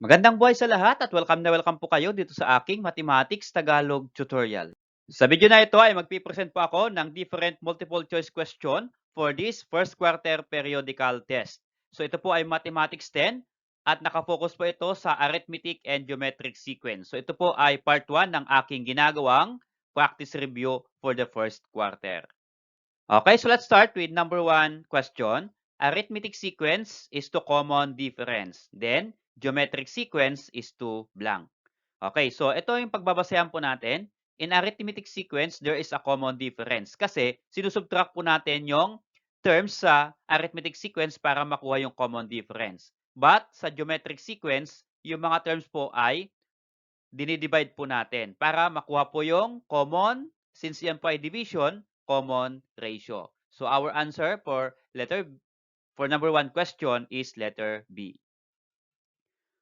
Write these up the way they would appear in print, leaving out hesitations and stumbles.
Magandang buhay sa lahat at welcome na welcome po kayo dito sa aking Mathematics Tagalog tutorial. Sa video na ito ay magpipresent po ako ng different multiple choice question for this first quarter periodical test. So ito po ay Mathematics 10 at nakafocus po ito sa arithmetic and geometric sequence. So ito po ay part 1 ng aking ginagawang practice review for the first quarter. Okay, so let's start with number 1 question. Arithmetic sequence is to common difference. Then, geometric sequence is to blank. Okay, so ito yung pagbabasehan po natin. In arithmetic sequence, there is a common difference. Kasi, sinusubtract po natin yung terms sa arithmetic sequence para makuha yung common difference. But, sa geometric sequence, yung mga terms po ay dinidivide po natin para makuha po yung common, since yan po ay division, common ratio. So our answer for number 1 question is letter B.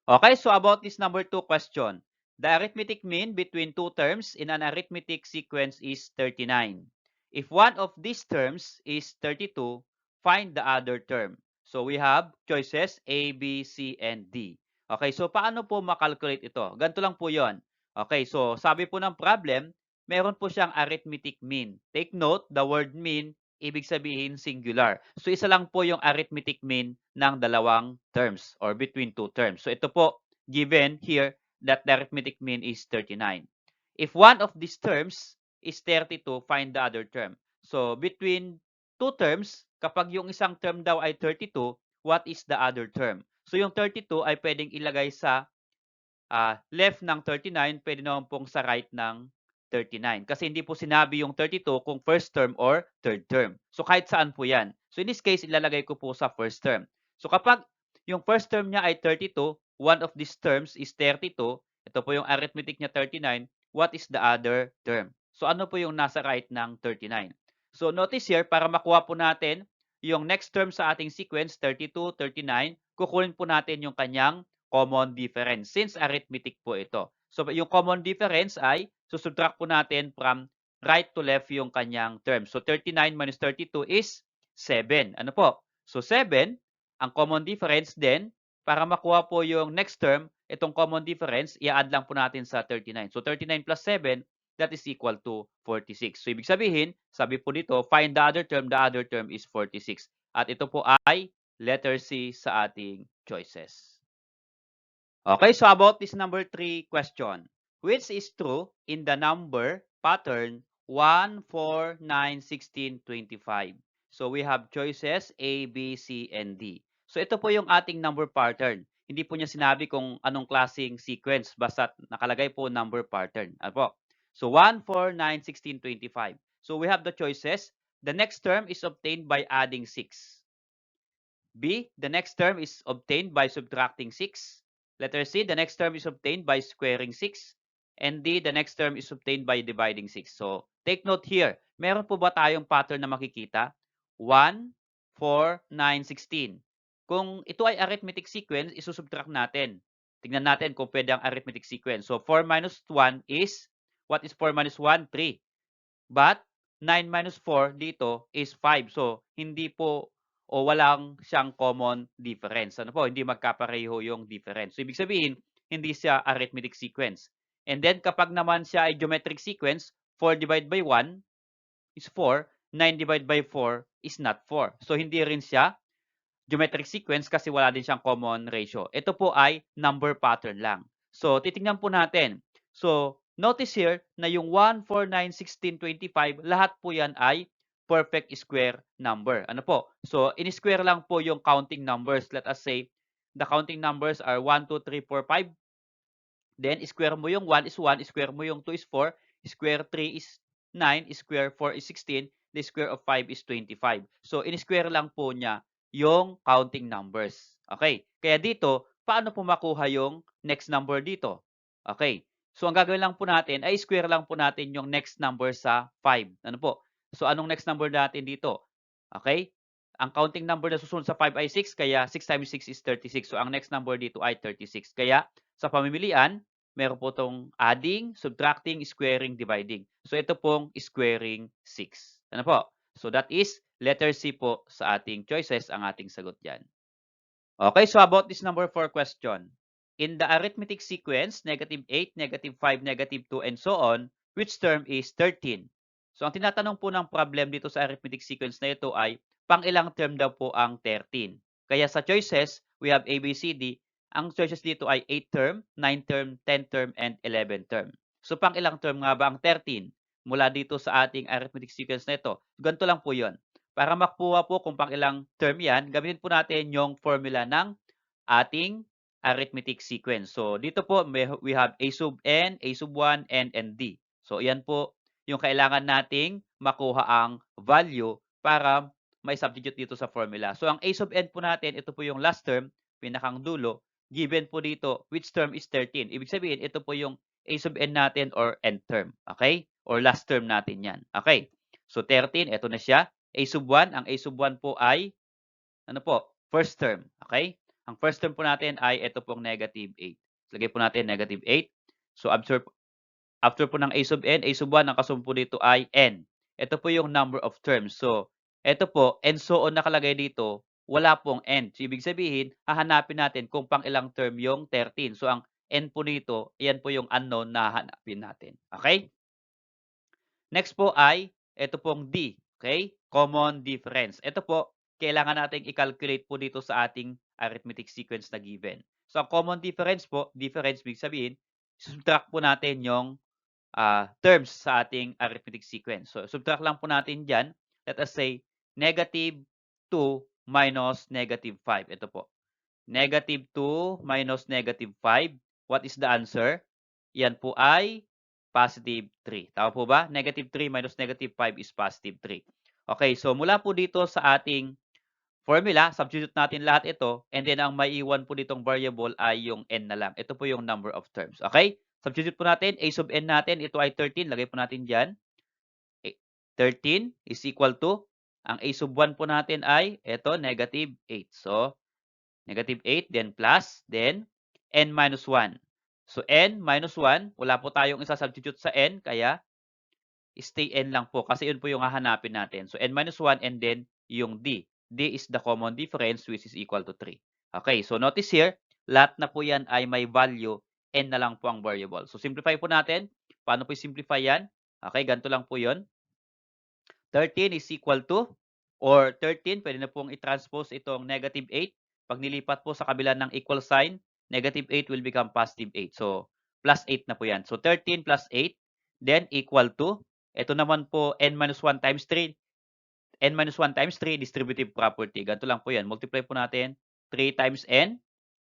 Okay, so about this number 2 question. The arithmetic mean between two terms in an arithmetic sequence is 39. If one of these terms is 32, find the other term. So we have choices A, B, C, and D. Okay, so paano po makalculate ito? Ganito lang po yon. Okay, so sabi po ng problem, meron po siyang arithmetic mean. Take note, the word mean, ibig sabihin singular. So isa lang po yung arithmetic mean ng dalawang terms or between two terms. So ito po, given here that the arithmetic mean is 39. If one of these terms is 32, find the other term. So between two terms, kapag yung isang term daw ay 32, what is the other term? So yung 32 ay pwedeng ilagay sa left ng 39, pwede naman pong sa right ng 39. Kasi hindi po sinabi yung 32 kung first term or third term. So kahit saan po yan. So in this case, ilalagay ko po sa first term. So kapag yung first term niya ay 32, one of these terms is 32, ito po yung arithmetic niya 39, what is the other term? So ano po yung nasa right ng 39? So notice here, para makuha po natin yung next term sa ating sequence, 32, 39, kukunin po natin yung kanyang common difference since arithmetic po ito. So yung common difference ay susubtract po natin from right to left yung kanyang term. So 39 minus 32 is 7. Ano po? So 7, ang common difference din, para makuha po yung next term, itong common difference, i-add lang po natin sa 39. So 39 plus 7, that is equal to 46. So ibig sabihin, sabi po dito, find the other term is 46. At ito po ay letter C sa ating choices. Okay, so about this number 3 question. Which is true in the number pattern 1, 4, 9, 16, 25? So we have choices A, B, C, and D. So ito po yung ating number pattern. Hindi po niya sinabi kung anong klaseng sequence, basta nakalagay po number pattern. Ano po? So 1, 4, 9, 16, 25. So we have the choices. The next term is obtained by adding 6. B, the next term is obtained by subtracting 6. Letter C, the next term is obtained by squaring 6. And D, the next term is obtained by dividing 6. So, take note here. Meron po ba tayong pattern na makikita? 1, 4, 9, 16. Kung ito ay arithmetic sequence, isusubtract natin. Tingnan natin kung pwede ang arithmetic sequence. So, 4 minus 1 is, what is 4 minus 1? 3. But, 9 minus 4 dito is 5. So, hindi po o walang siyang common difference. Ano po? Hindi magkapareho yung difference. So, ibig sabihin, hindi siya arithmetic sequence. And then, kapag naman siya ay geometric sequence, 4 divided by 1 is 4. 9 divided by 4 is not 4. So, hindi rin siya geometric sequence kasi wala din siyang common ratio. Ito po ay number pattern lang. So, titingnan po natin. So, notice here na yung 1, 4, 9, 16, 25, lahat po yan ay perfect square number. Ano po? So, in-square lang po yung counting numbers. Let us say, the counting numbers are 1, 2, 3, 4, 5. Then, square mo yung 1 is 1, square mo yung 2 is 4, square 3 is 9, square 4 is 16, the square of 5 is 25. So, in-square lang po niya yung counting numbers. Okay? Kaya dito, paano po makuha yung next number dito? Okay. So, ang gagawin lang po natin ay square lang po natin yung next number sa 5. Ano po? So, anong next number natin dito? Okay? Ang counting number na susunod sa 5 ay 6, kaya 6 times 6 is 36. So, ang next number dito ay 36. Kaya, sa pamimilian, meron po itong adding, subtracting, squaring, dividing. So, ito pong squaring 6. Ano po? So, that is letter C po sa ating choices, ang ating sagot dyan. Okay, so about this number 4 question. In the arithmetic sequence, negative 8, negative 5, negative 2, and so on, which term is 13? So, ang tinatanong po ng problem dito sa arithmetic sequence na ito ay, pang ilang term daw po ang 13? Kaya sa choices, we have A, B, C, D. Ang choices dito ay 8 term, 9 term, 10 term, and 11 term. So, pang ilang term nga ba ang 13? Mula dito sa ating arithmetic sequence na ito. Ganito lang po yon. Para makuha po kung pang ilang term yan, gamitin po natin yung formula ng ating arithmetic sequence. So, dito po we have A sub n, A sub 1, and D. So, yan po yung kailangan nating makuha ang value para may substitute dito sa formula. So, ang A sub n po natin, ito po yung last term, pinakang dulo. Given po dito, which term is 13? Ibig sabihin, ito po yung A sub n natin or nth term. Okay? Or last term natin yan. Okay? So, 13, ito na siya. A sub 1, ang A sub 1 po ay, ano po, first term. Okay? Ang first term po natin ay ito pong negative 8. Lagay po natin negative 8. So, after po ng A sub n, A sub 1, ang kasumpo dito ay n. Ito po yung number of terms. So, ito po, and so on nakalagay dito, wala pong n. So, ibig sabihin, hahanapin natin kung pang ilang term yung 13. So, ang n po dito, yan po yung unknown na hahanapin natin. Okay? Next po ay, ito pong D. Okay? Common difference. Ito po, kailangan nating i-calculate po dito sa ating arithmetic sequence na given. So, ang common difference po, difference big sabihin, subtract po natin yung terms sa ating arithmetic sequence. So, subtract lang po natin dyan. Let us say, negative 2 minus negative 5. Ito po. Negative 2 minus negative 5. What is the answer? Yan po ay positive 3. Tama po ba? Negative 3 minus negative 5 is positive 3. Okay, so mula po dito sa ating formula, substitute natin lahat ito, and then ang maiiwan po ditong variable ay yung n na lang. Ito po yung number of terms. Okay? Substitute po natin, a sub n natin, ito ay 13. Lagay po natin dyan. 13 is equal to, ang a sub 1 po natin ay, ito, negative 8. So, negative 8, then plus, then n minus 1. So, n minus 1, wala po tayong isa-substitute sa n, kaya stay n lang po, kasi yun po yung hahanapin natin. So, n minus 1, and then yung d. D is the common difference, which is equal to 3. Okay, so notice here, lahat na po yan ay may value, n na lang po ang variable. So, simplify po natin. Paano po simplify yan? Okay, ganito lang po yun. 13 is equal to, or 13, pwede na pong i-transpose itong negative 8. Pag nilipat po sa kabila ng equal sign, negative 8 will become positive 8. So, plus 8 na po yan. So, 13 plus 8, then equal to, ito naman po, n minus 1 times 3. N minus 1 times 3, distributive property. Ganito lang po yan. Multiply po natin 3 times n.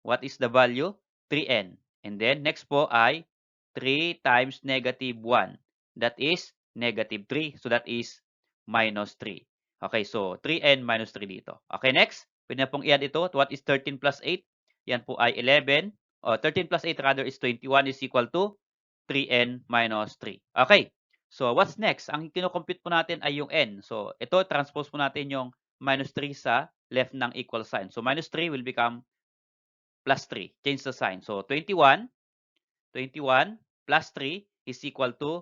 What is the value? 3n. And then, next po ay 3 times negative 1. That is negative 3. So, that is minus 3. Okay, so 3n minus 3 dito. Okay, next. Pwede na pong i-add ito. What is 13 plus 8? Yan po ay 11. 13 plus 8 rather is 21 is equal to 3n minus 3. Okay. So, what's next? Ang kinocompute po natin ay yung n. So, ito, transpose po natin yung minus 3 sa left ng equal sign. So, minus 3 will become plus 3. Change the sign. So, 21 plus 3 is equal to,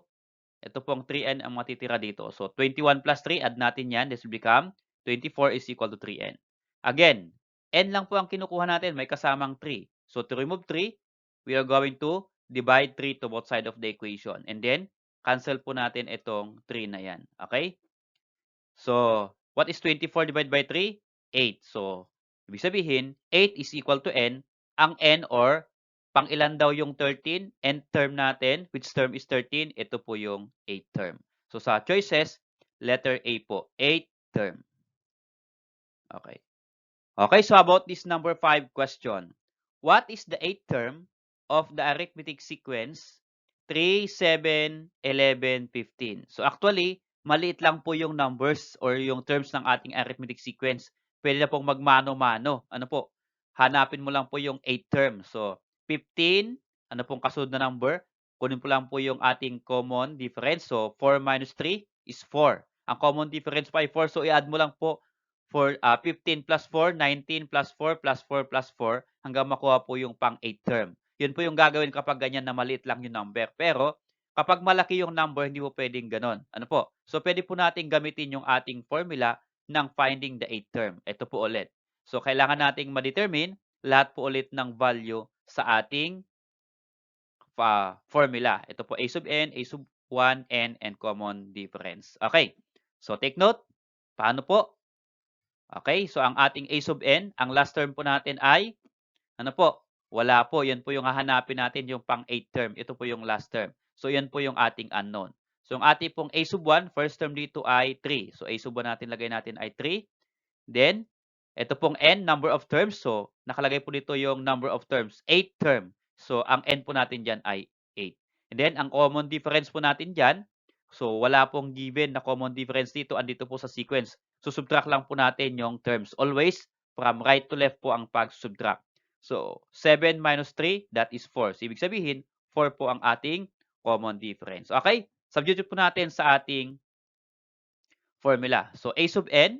ito pong 3n ang matitira dito. So, 21 plus 3, add natin yan. This will become 24 is equal to 3n. Again, n lang po ang kinukuha natin. May kasamang 3. So, to remove 3, we are going to divide 3 to both sides of the equation. And then, cancel po natin itong 3 na yan. Okay? So, what is 24 divided by 3? 8. So, ibig sabihin, 8 is equal to n. Ang n or pang ilan daw yung 13? Nth term natin. Which term is 13? Ito po yung 8th term. So, sa choices, letter A po. 8th term. Okay. Okay, so about this number 5 question. What is the 8th term of the arithmetic sequence 3, 7, 11, 15? So actually, maliit lang po yung numbers or yung terms ng ating arithmetic sequence. Pwede na pong magmano-mano. Ano po? Hanapin mo lang po yung 8th term. So 15, ano pong kasunod na number? Kunin po lang po yung ating common difference. So 4 minus 3 is 4. Ang common difference pa ay 4. So i-add mo lang po 15 plus 4, 19 plus 4 plus 4 plus 4 hanggang makuha po yung pang 8th term. Yun po yung gagawin kapag ganyan na maliit lang yung number. Pero kapag malaki yung number, hindi po pwedeng ganon. Ano po? So pwede po natin gamitin yung ating formula ng finding the 8th term. Ito po ulit. So kailangan nating ma-determine lahat po ulit ng value sa ating formula. Ito po a sub n, a sub 1, n, and common difference. Okay. So take note. Paano po? Okay. So ang ating a sub n, ang last term po natin ay ano po? Wala po. Yan po yung hahanapin natin yung pang 8th term. Ito po yung last term. So yan po yung ating unknown. So ang ating pong a sub 1, first term dito ay 3. So a sub 1 natin lagay natin ay 3. Then ito pong n, number of terms. So, nakalagay po dito yung number of terms, 8 term. So, ang n po natin dyan ay 8. And then, ang common difference po natin dyan, so wala pong given na common difference dito, andito po sa sequence. So, subtract lang po natin yung terms. Always, from right to left po ang pag-subtract. So, 7 minus 3, that is 4. So, ibig sabihin, 4 po ang ating common difference. Okay? Substitute po natin sa ating formula. So, a sub n,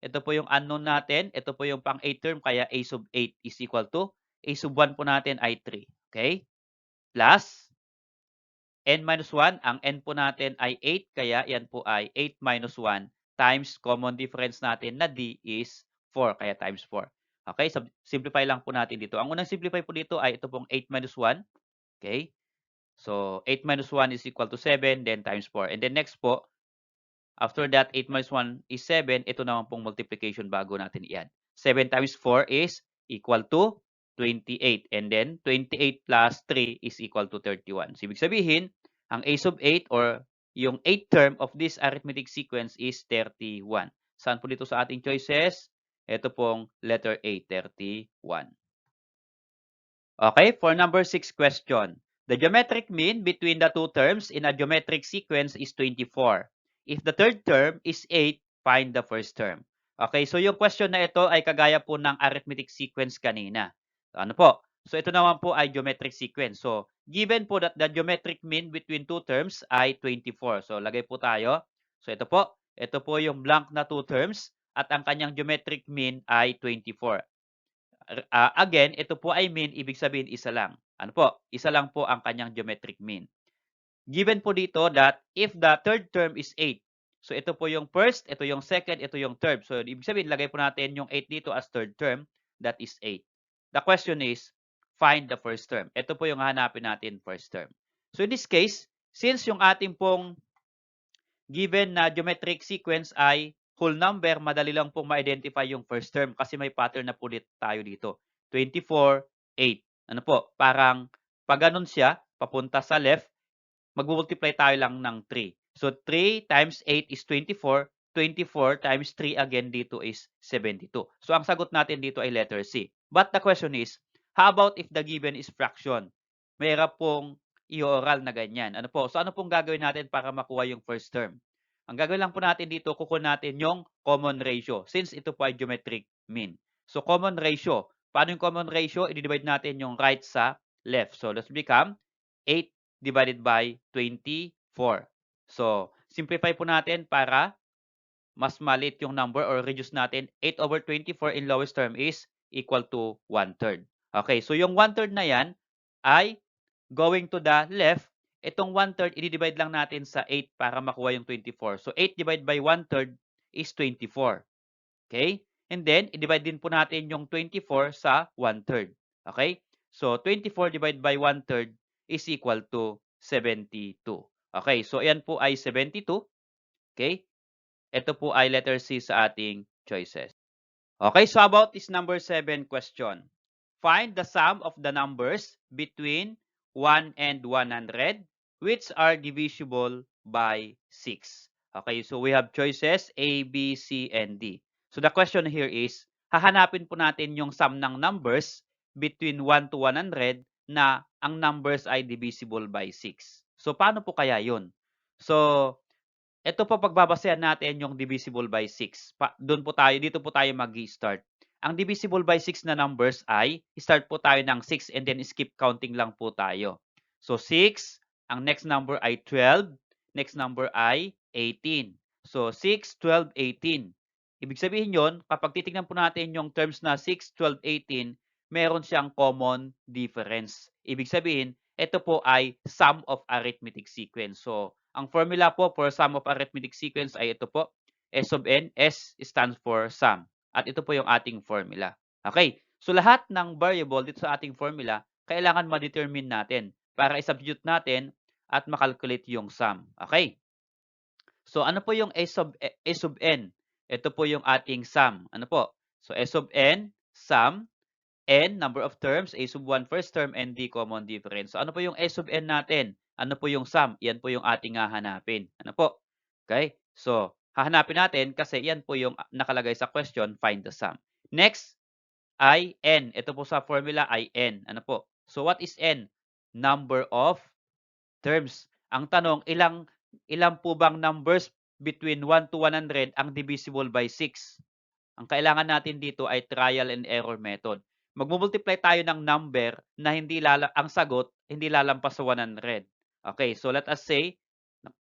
ito po yung unknown natin. Ito po yung pang 8 term, kaya a sub 8 is equal to, a sub 1 po natin ay 3. Okay? Plus, n minus 1, ang n po natin ay 8, kaya yan po ay 8 minus 1 times common difference natin na d is 4, kaya times 4. Okay? Simplify lang po natin dito. Ang unang simplify po dito ay ito pong 8 minus 1. Okay? So, 8 minus 1 is equal to 7, then times 4. And then next po, after that, 8 minus 1 is 7. Ito naman pong multiplication bago natin i-add. 7 times 4 is equal to 28. And then, 28 plus 3 is equal to 31. So, ibig sabihin, ang a sub 8 or yung 8th term of this arithmetic sequence is 31. Saan po dito sa ating choices? Ito pong letter A, 31. Okay, for number 6 question. The geometric mean between the two terms in a geometric sequence is 24. If the third term is 8, find the first term. Okay, so yung question na ito ay kagaya po ng arithmetic sequence kanina. Ano po? So ito naman po ay geometric sequence. So given po that the geometric mean between two terms ay 24. So lagay po tayo. So ito po yung blank na two terms at ang kanyang geometric mean ay 24. Again, ito po ay mean, ibig sabihin isa lang. Ano po? Isa lang po ang kanyang geometric mean. Given po dito that if the third term is 8, so ito po yung first, ito yung second, ito yung third. So ibig sabihin, lagay po natin yung 8 dito as third term, that is 8. The question is, find the first term. Ito po yung hanapin natin first term. So in this case, since yung ating pong given na geometric sequence ay whole number, madali lang pong ma-identify yung first term kasi may pattern na pulit tayo dito. 24, 8. Ano po? Parang pag ganun siya, papunta sa left, mag-multiply tayo lang ng 3. So, 3 times 8 is 24. 24 times 3 again dito is 72. So, ang sagot natin dito ay letter C. But the question is, how about if the given is fraction? Mayroon pong i-oral na ganyan. Ano po? So, ano pong gagawin natin para makuha yung first term? Ang gagawin lang po natin dito, kukunin natin yung common ratio since ito po ay geometric mean. So, common ratio. Paano yung common ratio? I-divide natin yung right sa left. So, let's become 8 divided by 24. So, simplify po natin para mas maliit yung number or reduce natin. 8 over 24 in lowest term is equal to 1/3. Okay, so yung 1/3 na yan ay going to the left. Itong 1/3, i-divide lang natin sa 8 para makuha yung 24. So, 8 divided by 1/3 is 24. Okay? And then, i-divide din po natin yung 24 sa 1/3. Okay? So, 24 divided by 1/3 is equal to 72. Okay, so ayan po ay 72. Okay? Ito po ay letter C sa ating choices. Okay, so about this number 7 question. Find the sum of the numbers between 1 and 100 which are divisible by 6. Okay, so we have choices A, B, C, and D. So the question here is, hahanapin po natin yung sum ng numbers between 1 to 100 na ang numbers ay divisible by 6. So paano po kaya yun? So ito po pagbabasehan natin yung divisible by 6. Dito po tayo mag-start. Ang divisible by 6 na numbers ay start po tayo ng 6 and then skip counting lang po tayo. So 6, ang next number ay 12, next number ay 18. So 6, 12, 18. Ibig sabihin yon, kapag titingnan po natin yung terms na 6, 12, 18, meron siyang common difference. Ibig sabihin, ito po ay sum of arithmetic sequence. So, ang formula po for sum of arithmetic sequence ay ito po, S of n, S stands for sum. At ito po yung ating formula. Okay, so lahat ng variable dito sa ating formula, kailangan ma-determine natin para i-substitute natin at makalculate yung sum. Okay? So, ano po yung A sub n? Ito po yung ating sum. Ano po? So, S sub n, sum, n, number of terms, A sub 1 first term, and D common difference. So, ano po yung S sub n natin? Ano po yung sum? Yan po yung ating hahanapin. Ano po? Okay? So, hahanapin natin kasi yan po yung nakalagay sa question, find the sum. Next, I, n. Ito po sa formula, I, n. Ano po? So, what is n? Number of terms. Ang tanong, ilang po bang numbers between 1 to 100 ang divisible by 6? Ang kailangan natin dito ay trial and error method. Magmumultiply tayo ng number na ang sagot hindi lalampas sa 100. Okay, so let us say,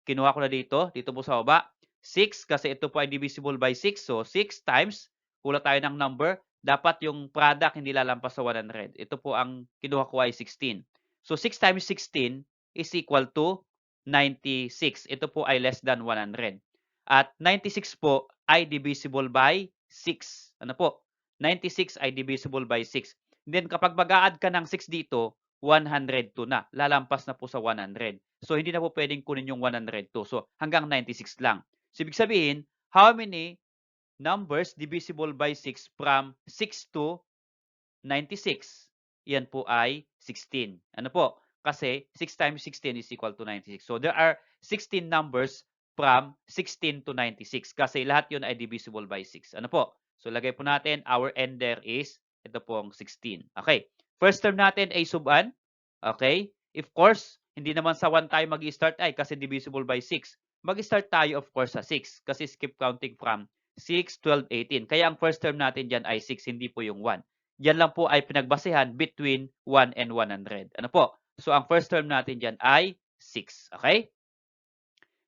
kinuha ko na dito po sa baba, 6 kasi ito po ay divisible by 6. So 6 times, hula tayo ng number, dapat yung product hindi lalampas sa 100. Ito po ang kinuha ko ay 16. So 6 times 16 is equal to 96. Ito po ay less than 100. At 96 po ay divisible by 6. Ano po? 96 ay divisible by 6. Then kapag mag-a-add ka ng 6 dito, 102 na. Lalampas na po sa 100. So hindi na po pwedeng kunin yung 102. So hanggang 96 lang. So ibig sabihin, how many numbers divisible by 6 from 6 to 96? Yan po ay 16. Ano po? Kasi 6 times 16 is equal to 96. So there are 16 numbers from 16 to 96 kasi lahat yun ay divisible by 6. Ano po? So lagay po natin, our n there is ito pong 16. Okay. First term natin A sub n. Okay. Of course, hindi naman sa 1 tayo mag-start ay kasi divisible by 6. Mag-start tayo of course sa 6 kasi skip counting from 6, 12, 18. Kaya ang first term natin dyan ay 6, hindi po yung 1. Yan lang po ay pinagbasehan between 1 and 100. Ano po? So, ang first term natin dyan ay 6. Okay?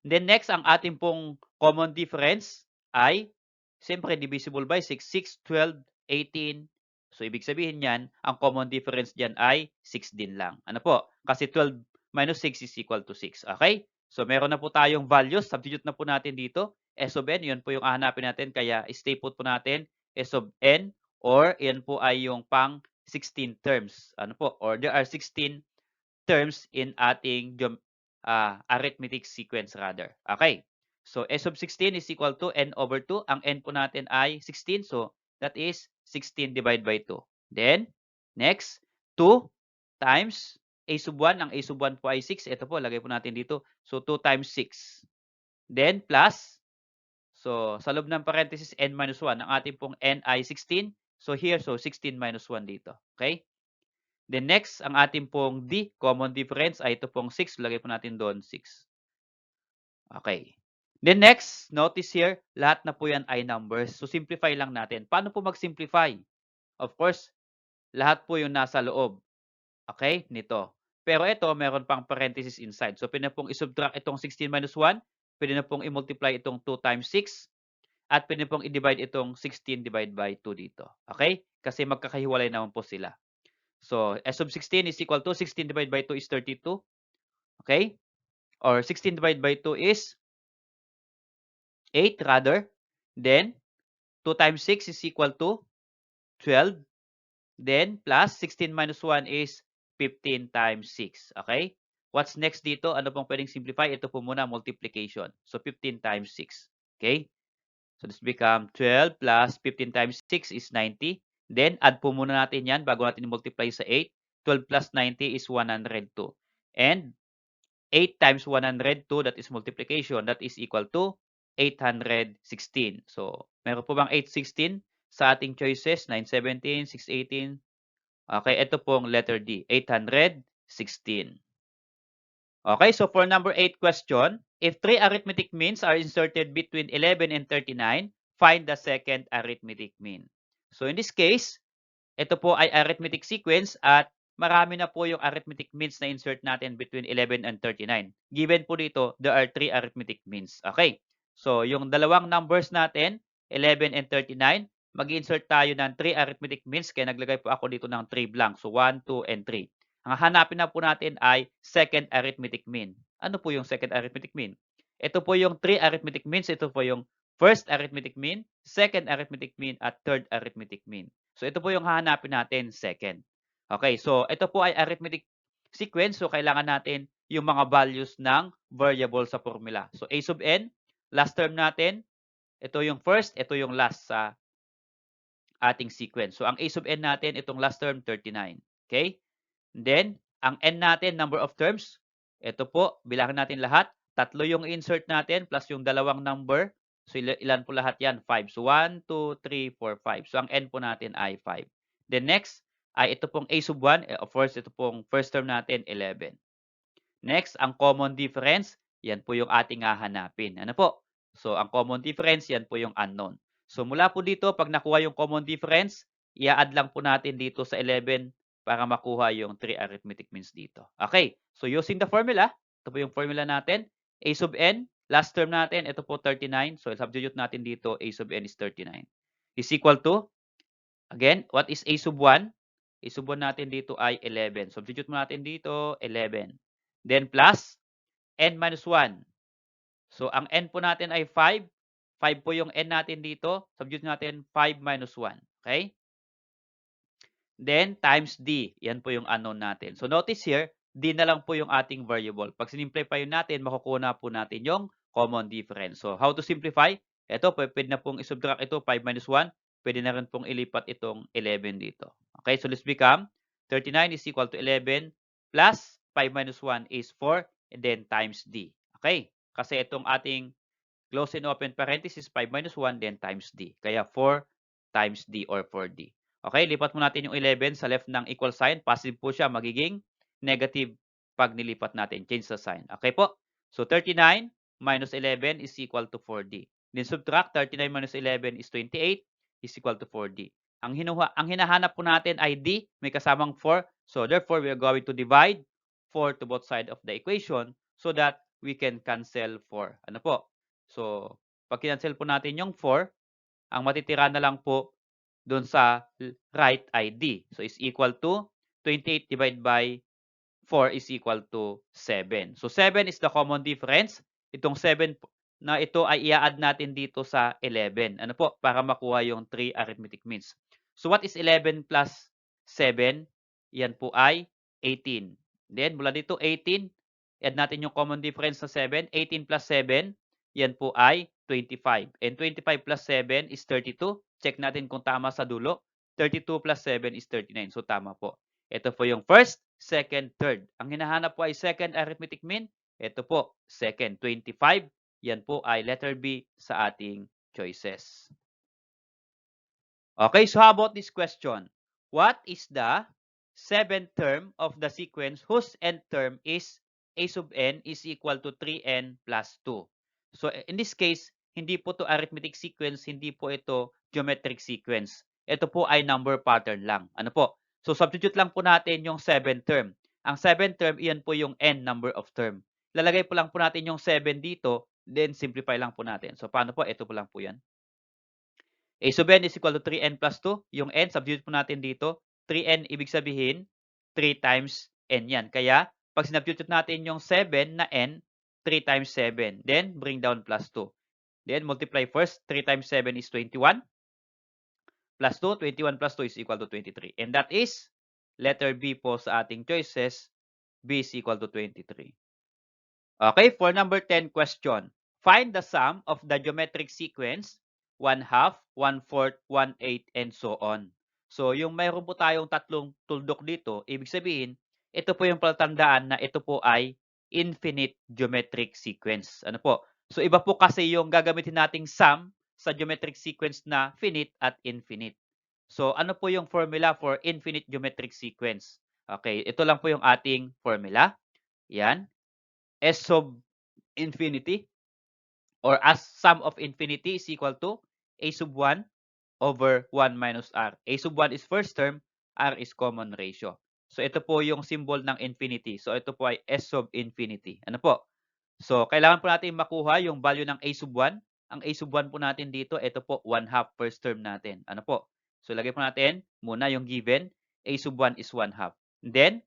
Then next, ang ating pong common difference ay, siyempre, divisible by 6. 6, 12, 18. So, ibig sabihin yan, ang common difference dyan ay 6 din lang. Ano po? Kasi 12 minus 6 is equal to 6. Okay? So, meron na po tayong values. Substitute na po natin dito. S of n, yun po yung hahanapin natin. Kaya, stay put po natin. S of n. Or, yan po ay yung pang 16 terms. Ano po? Or there are 16 terms in ating arithmetic sequence rather. Okay. So, S of 16 is equal to n over 2. Ang n po natin ay 16. So, that is 16 divided by 2. Then, next, 2 times A sub 1. Ang A sub 1 po ay 6. Ito po, lagay po natin dito. So, 2 times 6. Then, plus, so, sa loob ng parenthesis, n minus 1. Ang ating pong n ay 16. So, here, so 16 minus 1 dito. Okay? Then next, ang ating pong D, common difference, ay ito pong 6. Lagay po natin doon, 6. Okay. Then next, notice here, lahat na po yan ay numbers. So, simplify lang natin. Paano po mag-simplify? Of course, lahat po yung nasa loob. Okay? Nito. Pero ito, meron pang parenthesis inside. So, pwede na pong isubtract itong 16 minus 1. Pwede na pong i-multiply itong 2 times 6. At pwede pong i-divide itong 16 divided by 2 dito. Okay? Kasi magkakahiwalay naman po sila. So, S of 16 is equal to 16 divided by 2 is 32. Okay? Or 16 divided by 2 is 8 rather. Then, 2 times 6 is equal to 12. Then, plus 16 minus 1 is 15 times 6. Okay? What's next dito? Ano pong pwedeng simplify? Ito po muna, multiplication. So, 15 times 6. Okay? So, this become 12 plus 15 times 6 is 90. Then, add po muna natin yan bago natin multiply sa 8. 12 plus 90 is 102. And 8 times 102, that is multiplication, that is equal to 816. So, meron po bang 816 sa ating choices? 917, 618. Okay, ito pong letter D, 816. Okay, so for number 8 question, if 3 arithmetic means are inserted between 11 and 39, find the second arithmetic mean. So in this case, ito po ay arithmetic sequence at marami na po yung arithmetic means na insert natin between 11 and 39. Given po dito, there are 3 arithmetic means. Okay, so yung dalawang numbers natin, 11 and 39, mag-insert tayo ng 3 arithmetic means kaya naglagay po ako dito ng 3 blank. So 1, 2, and 3. Ang hanapin na po natin ay second arithmetic mean. Ano po yung second arithmetic mean? Ito po yung 3 arithmetic means. Ito po yung first arithmetic mean, second arithmetic mean, at third arithmetic mean. So ito po yung hahanapin natin, second. Okay, so ito po ay arithmetic sequence. So kailangan natin yung mga values ng variable sa formula. So a sub n, last term natin, ito yung first, ito yung last sa ating sequence. So ang a sub n natin, itong last term, 39. Okay? And then, ang n natin, number of terms, ito po, bilangin natin lahat. Tatlo yung insert natin plus yung dalawang number. So ilan po lahat yan? 5. So 1, 2, 3, 4, 5. So ang n po natin ay 5. Then next, ay ito pong a sub 1. Of course, ito pong first term natin, 11. Next, ang common difference, yan po yung ating hahanapin. Ano po? So ang common difference, yan po yung unknown. So mula po dito, pag nakuha yung common difference, i-add lang po natin dito sa 11 para makuha yung 3 arithmetic means dito. Okay, so using the formula, ito po yung formula natin. A sub n, last term natin, ito po 39. So substitute natin dito, a sub n is 39. Is equal to, again, what is a sub 1? A sub 1 natin dito ay 11. Substitute mo natin dito, 11. Then plus, n minus 1. So ang n po natin ay 5. 5 po yung n natin dito. Substitute natin 5 minus 1. Okay? Then, times d. Yan po yung unknown natin. So, notice here, d na lang po yung ating variable. Pag sinimplify natin, makukuha na po natin yung common difference. So, how to simplify? Ito, pwede na pong isubtract ito, 5 minus 1. Pwede na rin pong ilipat itong 11 dito. Okay, so let's become 39 is equal to 11 plus 5 minus 1 is 4 and then times d. Okay, kasi itong ating close and open parenthesis, 5 minus 1, then times d. Kaya 4 times d or 4d. Okay, lipat mo natin yung 11 sa left ng equal sign. Positive po siya, magiging negative pag nilipat natin. Change the sign. Okay po? So 39 minus 11 is equal to 4d. Then subtract 39 minus 11 is 28 is equal to 4d. Ang hinahanap po natin ay d, may kasamang 4. So therefore, we are going to divide 4 to both sides of the equation so that we can cancel 4. Ano po? So, pag kinancel po natin yung 4, ang matitira na lang po doon sa right ay d. So, is equal to 28 divided by 4 is equal to 7. So, 7 is the common difference. Itong 7 na ito ay i-add natin dito sa 11. Ano po? Para makuha yung 3 arithmetic means. So, what is 11 plus 7? Yan po ay 18. Then, mula dito 18, add natin yung common difference sa 7. 18 plus 7, yan po ay 25. And 25 plus 7 is 32. Check natin kung tama sa dulo. 32 plus 7 is 39. So, tama po. Ito po yung first, second, third. Ang hinahanap po ay second arithmetic mean. Ito po, second, 25. Yan po ay letter B sa ating choices. Okay, so how about this question? What is the seventh term of the sequence whose nth term is a sub n is equal to 3n plus 2? So in this case, hindi po to arithmetic sequence, hindi po ito geometric sequence. Ito po ay number pattern lang. Ano po? So substitute lang po natin yung seventh term. Ang seventh term, iyan po yung n number of term. Lalagay po lang po natin yung 7 dito, then simplify lang po natin. So paano po? Ito po lang po yan. A sub n is equal to 3n plus 2. Yung n, substitute po natin dito. 3n, ibig sabihin, 3 times n yan. Kaya, pag sinubstitute natin yung 7 na n, 3 times 7. Then, bring down plus 2. Then, multiply first. 3 times 7 is 21. Plus 2, 21 plus 2 is equal to 23. And that is, letter B po sa ating choices, B is equal to 23. Okay, for number 10 question. Find the sum of the geometric sequence 1/2, 1/4, 1/8, and so on. So, yung mayroon po tayong tatlong tuldok dito, ibig sabihin, ito po yung palatandaan na ito po ay infinite geometric sequence. Ano po? So, iba po kasi yung gagamitin nating sum sa geometric sequence na finite at infinite. So, ano po yung formula for infinite geometric sequence? Okay, ito lang po yung ating formula. Yan. S sub infinity or as sum of infinity is equal to a sub 1 over 1 minus r. A sub 1 is first term, r is common ratio. So, ito po yung symbol ng infinity. So, ito po ay S sub infinity. Ano po? So, kailangan po natin makuha yung value ng a sub 1. Ang a sub 1 po natin dito, ito po 1/2 first term natin. Ano po? So, lagay po natin muna yung given. A sub 1 is 1/2. Then,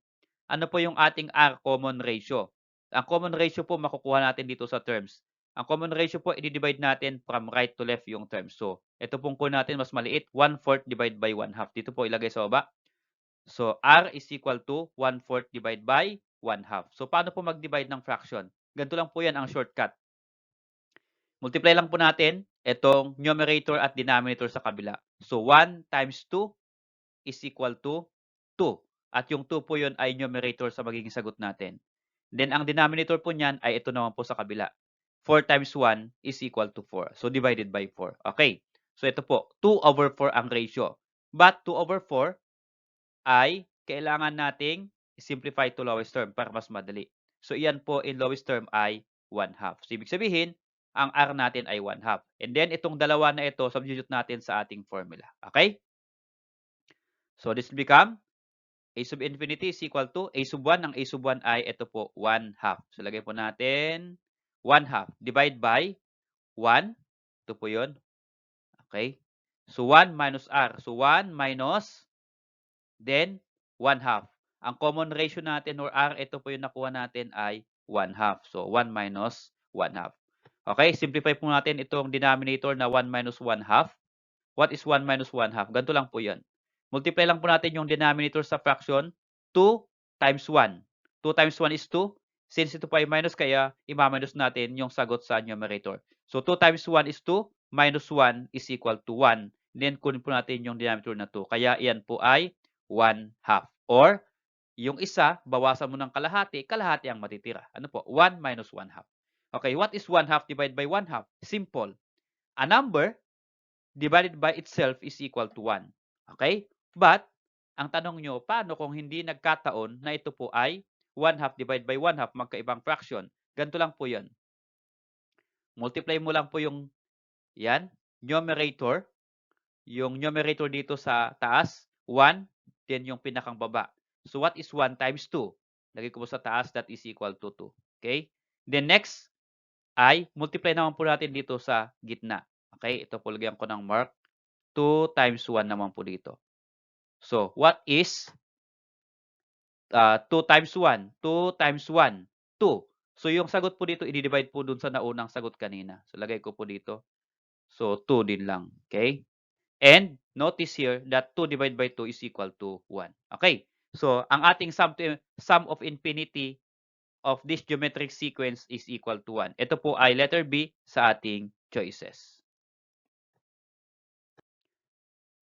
ano po yung ating r common ratio? Ang common ratio po makukuha natin dito sa terms. Ang common ratio po, i-divide natin from right to left yung terms. So, ito pong kunin natin mas maliit, 1/4 divided by 1/2. Dito po ilagay sa baba. So, R is equal to 1/4 divided by 1/2. So, paano po mag-divide ng fraction? Ganito lang po yan ang shortcut. Multiply lang po natin itong numerator at denominator sa kabila. So, 1 times 2 is equal to 2. At yung 2 po yun ay numerator sa magiging sagot natin. Then, ang denominator po niyan ay ito naman po sa kabila. 4 times 1 is equal to 4. So, divided by 4. Okay. So, ito po, 2/4 ang ratio. But 2/4 ay kailangan nating simplify to lowest term para mas madali. So, iyan po in lowest term ay 1/2. So, ibig sabihin, ang R natin ay 1/2. And then, itong dalawa na ito, substitute natin sa ating formula. Okay? So, this will become a sub infinity is equal to a sub 1. Ang a sub 1 ay ito po, 1/2. So, lagay po natin 1/2. Divide by 1. Ito po yun. Okay? So, 1 minus R. So, 1 minus, then 1/2. Ang common ratio natin or R, ito po yung nakuha natin ay 1/2. So, 1 minus 1/2. Okay? Simplify po natin itong denominator na 1 minus 1/2. What is 1 minus 1/2? Ganito lang po yun. Multiply lang po natin yung denominator sa fraction. 2 times 1. 2 times 1 is 2. Since ito po ay minus, kaya imaminus natin yung sagot sa numerator. So, 2 times 1 is 2. Minus 1 is equal to 1. Then, kunin po natin yung denominator na 2. Kaya, iyan po ay 1/2. Or, yung isa, bawasan mo ng kalahati, kalahati ang matitira. Ano po? 1 minus 1/2. Okay, what is 1/2 divided by 1/2? Simple. A number divided by itself is equal to 1. Okay? But, ang tanong nyo, paano kung hindi nagkataon na ito po ay 1/2 divided by 1/2, magkaibang fraction? Ganito lang po yun. Multiply mo lang po yung yan, numerator. Yung numerator dito sa taas, 1, then yung pinakang baba. So, what is 1 times 2? Lagay ko po sa taas, that is equal to 2. Okay? Then next, ay multiply naman po natin dito sa gitna. Okay? Ito po, lagyan ko ng mark. 2 times 1 naman po dito. So, what is 2 times 1? 2 times 1, 2. So, yung sagot po dito, i-divide po dun sa naunang sagot kanina. So, lagay ko po dito. So, 2 din lang. Okay? And, notice here that 2 divided by 2 is equal to 1. Okay? So, ang ating sum of infinity of this geometric sequence is equal to 1. Ito po ay letter B sa ating choices.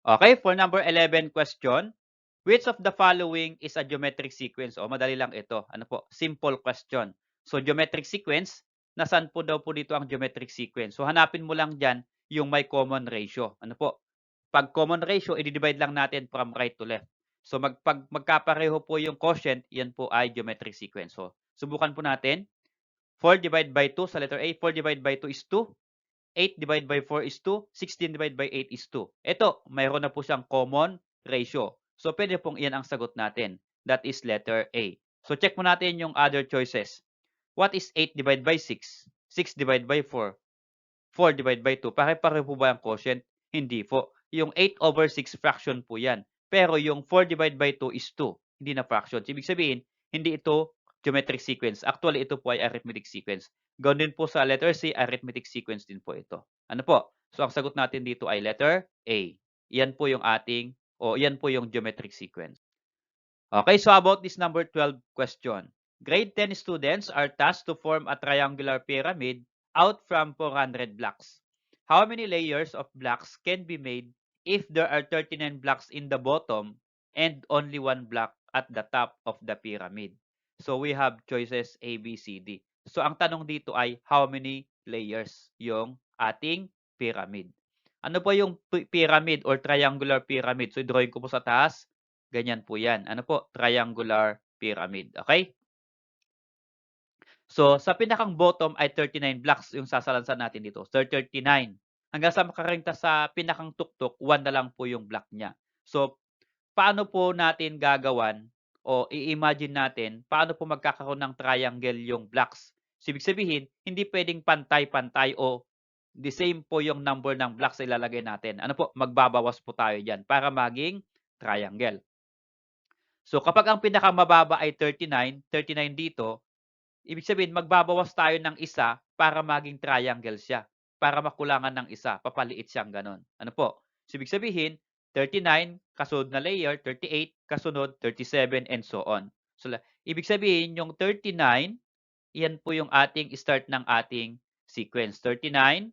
Okay, for number 11 question, which of the following is a geometric sequence? O, madali lang ito. Ano po? Simple question. So, geometric sequence, nasaan po daw po dito ang geometric sequence? So, hanapin mo lang dyan yung may common ratio. Ano po? Pag common ratio, i-divide lang natin from right to left. So, pag magkapareho po yung quotient, yan po ay geometric sequence. So, subukan po natin. 4 divided by 2 sa letter A, 4 divided by 2 is 2. 8 divided by 4 is 2. 16 divided by 8 is 2. Ito, mayroon na po siyang common ratio. So, pwede pong iyan ang sagot natin. That is letter A. So, check mo natin yung other choices. What is 8 divided by 6? 6 divided by 4. 4 divided by 2. Pare-pareho po ba ang quotient? Hindi po. Yung 8/6 fraction po yan. Pero yung 4 divided by 2 is 2. Hindi na fraction. Ibig sabihin, hindi ito geometric sequence. Actually, ito po ay arithmetic sequence. Ganoon din po sa letter C, arithmetic sequence din po ito. Ano po? So, ang sagot natin dito ay letter A. Iyan po yung ating, o iyan po yung geometric sequence. Okay, so about this number 12 question. Grade 10 students are tasked to form a triangular pyramid out from 400 blocks. How many layers of blocks can be made if there are 39 blocks in the bottom and only one block at the top of the pyramid? So we have choices A, B, C, D. So ang tanong dito ay how many layers yung ating pyramid. Ano po yung pyramid or triangular pyramid? So drawing ko po sa taas. Ganyan po yan. Ano po? Triangular pyramid. Okay? So, sa pinakang bottom ay 39 blocks yung sasalansan natin dito. So, 39. Hanggang sa makaringta sa pinakang tuktok, 1 na lang po yung block niya. So, paano po natin gagawan o i-imagine natin paano po magkakaroon ng triangle yung blocks? So, ibig sabihin, hindi pwedeng pantay-pantay o the same po yung number ng blocks na ilalagay natin. Ano po? Magbabawas po tayo dyan para maging triangle. So, kapag ang pinakamababa ay 39, 39 dito, ibig sabihin magbabawas tayo ng isa para maging triangle siya. Para makulangan ng isa, papaliit siyang ganon. Ano po? So, ibig sabihin, 39, kasunod na layer, 38, kasunod, 37, and so on. So, ibig sabihin, yung 39, yan po yung ating start ng ating sequence. 39,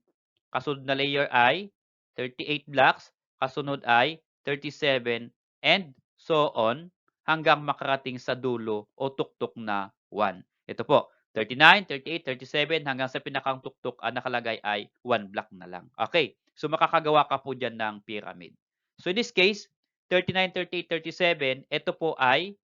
kasunod na layer ay 38 blocks, kasunod ay 37, and so on, hanggang makarating sa dulo o tuktok na 1. Ito po, 39, 38, 37, hanggang sa pinakang tuktok ang nakalagay ay 1 block na lang. Okay, so makakagawa ka po dyan ng pyramid. So in this case, 39, 38, 37, ito po ay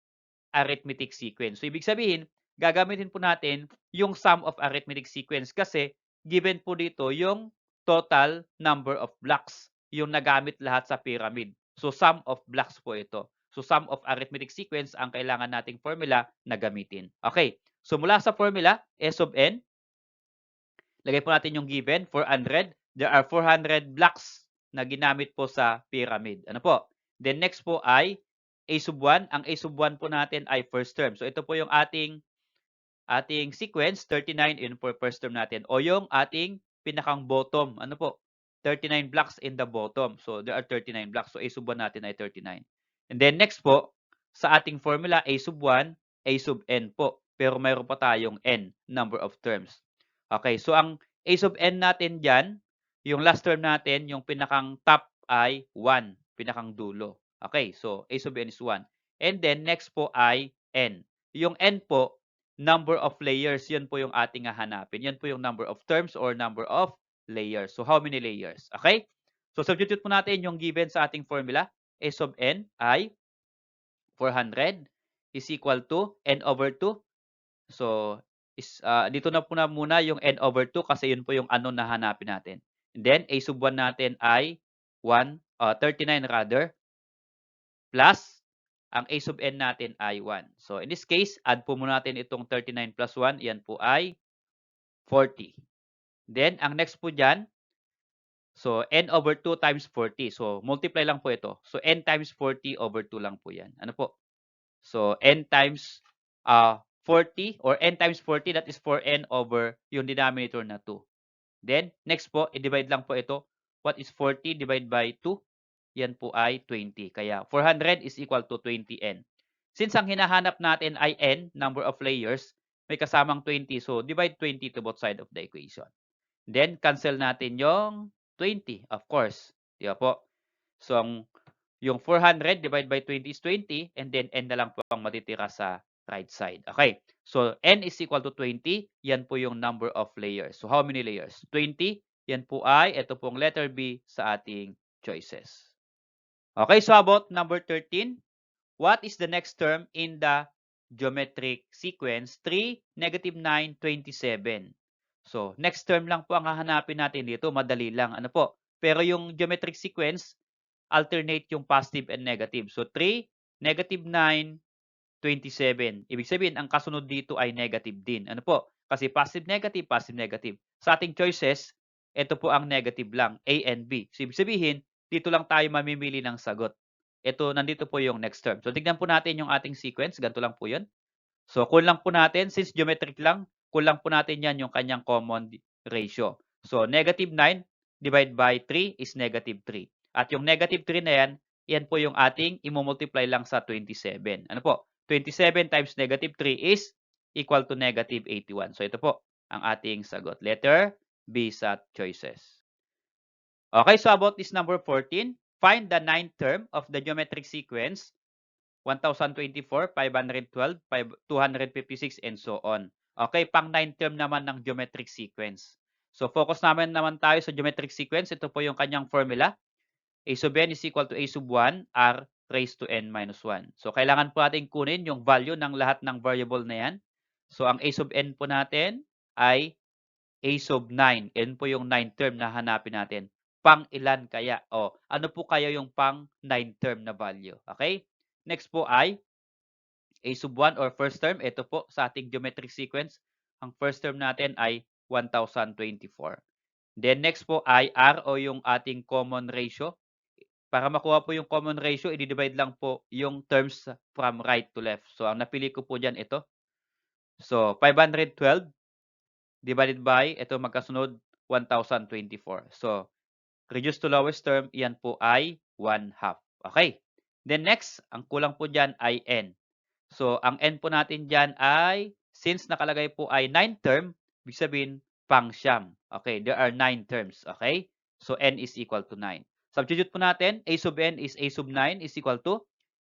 arithmetic sequence. So ibig sabihin, gagamitin po natin yung sum of arithmetic sequence kasi given po dito yung total number of blocks, yung nagamit lahat sa pyramid. So sum of blocks po ito. So sum of arithmetic sequence ang kailangan nating formula na gamitin. Okay, so mula sa formula, S of n, lagay po natin yung given, 400. There are 400 blocks na ginamit po sa pyramid. Ano po? Then next po ay a sub 1. Ang a sub 1 po natin ay first term. So ito po yung ating sequence, 39 in for first term natin. O yung ating pinakang bottom. Ano po? 39 blocks in the bottom. So there are 39 blocks. So a sub 1 natin ay 39. And then next po, sa ating formula, a sub 1, a sub n po. Pero mayroon pa tayong n, number of terms. Okay, so ang a sub n natin dyan, yung last term natin, yung pinakang top ay 1, pinakang dulo. Okay, so a sub n is 1. And then next po ay n. Yung n po, number of layers, yun po yung ating hahanapin. Yan po yung number of terms or number of layers. So how many layers? Okay? So substitute po natin yung given sa ating formula. A sub n ay 400 is equal to n over 2. So, dito na po na muna yung n over 2 kasi yun po yung ano na hanapin natin. And then, a sub 1 natin ay 39 rather, plus ang a sub n natin ay 1. So, in this case, add po muna natin itong 39 plus 1. Yan po ay 40. Then, ang next po dyan, so n over 2 times 40. So, multiply lang po ito. So, n times 40 over 2 lang po yan. Ano po? So, n times 40 or n times 40, that is 4n over yung denominator na 2. Then, next po, i-divide lang po ito. What is 40 divided by 2? Yan po ay 20. Kaya 400 is equal to 20n. Since ang hinahanap natin ay n, number of layers, may kasamang 20. So, divide 20 to both side of the equation. Then, cancel natin yung 20, of course. Di ba po? So, yung 400 divided by 20 is 20, and then n na lang po ang matitira sa right side. Okay, so n is equal to 20. Yan po yung number of layers. So how many layers? 20. Yan po ay, ito pong letter B sa ating choices. Okay, so about number 13. What is the next term in the geometric sequence? 3, negative 9, 27. So, next term lang po ang hahanapin natin dito. Madali lang. Ano po? Pero yung geometric sequence, alternate yung positive and negative. So, 3, negative 9, 27. Ibig sabihin, ang kasunod dito ay negative din. Ano po? Kasi positive, negative, positive, negative. Sa ating choices, ito po ang negative lang, A and B. So, ibig sabihin, dito lang tayo mamimili ng sagot. Ito, nandito po yung next term. So, tignan po natin yung ating sequence. Ganito lang po yun. So, kulang po natin, since geometric lang, kulang po natin yan yung kanyang common ratio. So, negative 9 divided by 3 is negative 3. At yung negative 3 na yan, yan po yung ating imumultiply lang sa 27. Ano po? 27 times negative 3 is equal to negative 81. So, ito po ang ating sagot. Letter B sa choices. Okay, so about this number 14, find the ninth term of the geometric sequence 1024, 512, 256, and so on. Okay, pang 9 term naman ng geometric sequence. So, focus naman tayo sa geometric sequence. Ito po yung kanyang formula. A sub n is equal to a sub 1 r raised to n minus 1. So, kailangan po natin kunin yung value ng lahat ng variable na yan. So, ang a sub n po natin ay a sub 9. Yan po yung 9 term na hanapin natin. Pang ilan kaya? O, ano po kaya yung pang 9 term na value? Okay? Next po ay a sub 1 or first term. Ito po sa ating geometric sequence. Ang first term natin ay 1024. Then next po ay r o yung ating common ratio. Para makuha po yung common ratio, i-divide lang po yung terms from right to left. So, ang napili ko po dyan ito. So, 512 divided by, ito magkasunod, 1024. So, reduce to lowest term, yan po ay 1/2. Okay. Then next, ang kulang po dyan ay n. So, ang n po natin dyan ay, since nakalagay po ay 9 term, ibig sabihin, pang-siyam. Okay, there are 9 terms. Okay? So, n is equal to 9. Substitute po natin, a sub n is a sub 9 is equal to,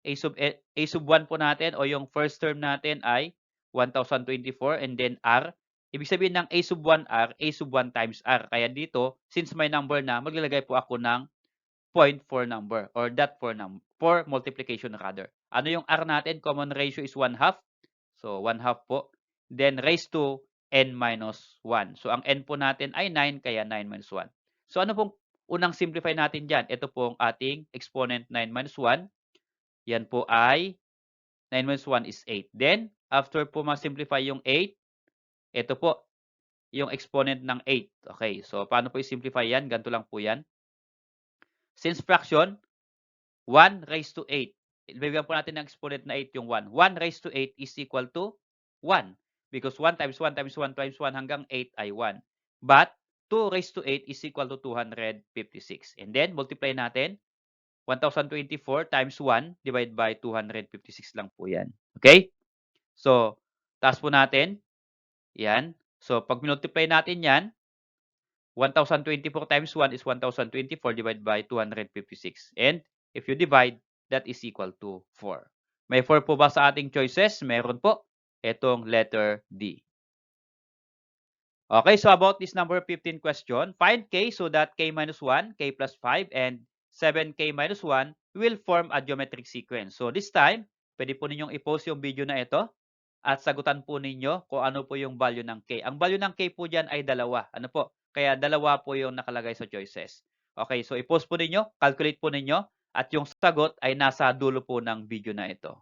a sub 1 po natin, o yung first term natin ay 1024, and then r. Ibig sabihin ng a sub 1r, a sub 1 times r. Kaya dito, since may number na, maglalagay po ako ng point for number or that for multiplication rather. Ano yung r natin? Common ratio is 1/2. So 1/2 po. Then raised to n minus 1. So ang n po natin ay 9 kaya 9 minus 1. So ano pong unang simplify natin diyan? Ito po ang ating exponent 9 minus 1. Yan po ay 9 minus 1 is 8. Then after po ma-simplify yung 8, ito po yung exponent ng 8. Okay, so paano po i-simplify yan? Ganito lang po yan. Since fraction, 1 raised to 8. Bigyan po natin ng exponent na 8 yung 1. 1 raised to 8 is equal to 1. Because 1 times 1 times 1 times 1 hanggang 8 ay 1. But 2 raised to 8 is equal to 256. And then, multiply natin. 1024 times 1 divided by 256 lang po yan. Okay? So, taas po natin. Yan. So, pag multiply natin yan, 1024 times 1 is 1024 divided by 256. And if you divide, that is equal to 4. May 4 po ba sa ating choices? Meron po. Itong letter D. Okay, so about this number 15 question, find k so that k minus 1, k plus 5, and 7k minus 1 will form a geometric sequence. So this time, pwede po ninyong i-post yung video na ito at sagutan po ninyo kung ano po yung value ng k. Ang value ng k po dyan ay 2. Ano po? Kaya 2 po yung nakalagay sa choices. Okay, so i-post po ninyo, calculate po ninyo, at yung sagot ay nasa dulo po ng video na ito.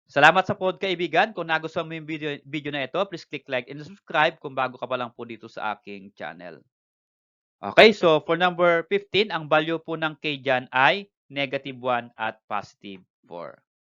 Salamat sa pod kaibigan. Kung nagustuhan mo yung video na ito, please click like and subscribe kung bago ka pa lang po dito sa aking channel. Okay, so for number 15, ang value po ng k dyan ay -1 at +4.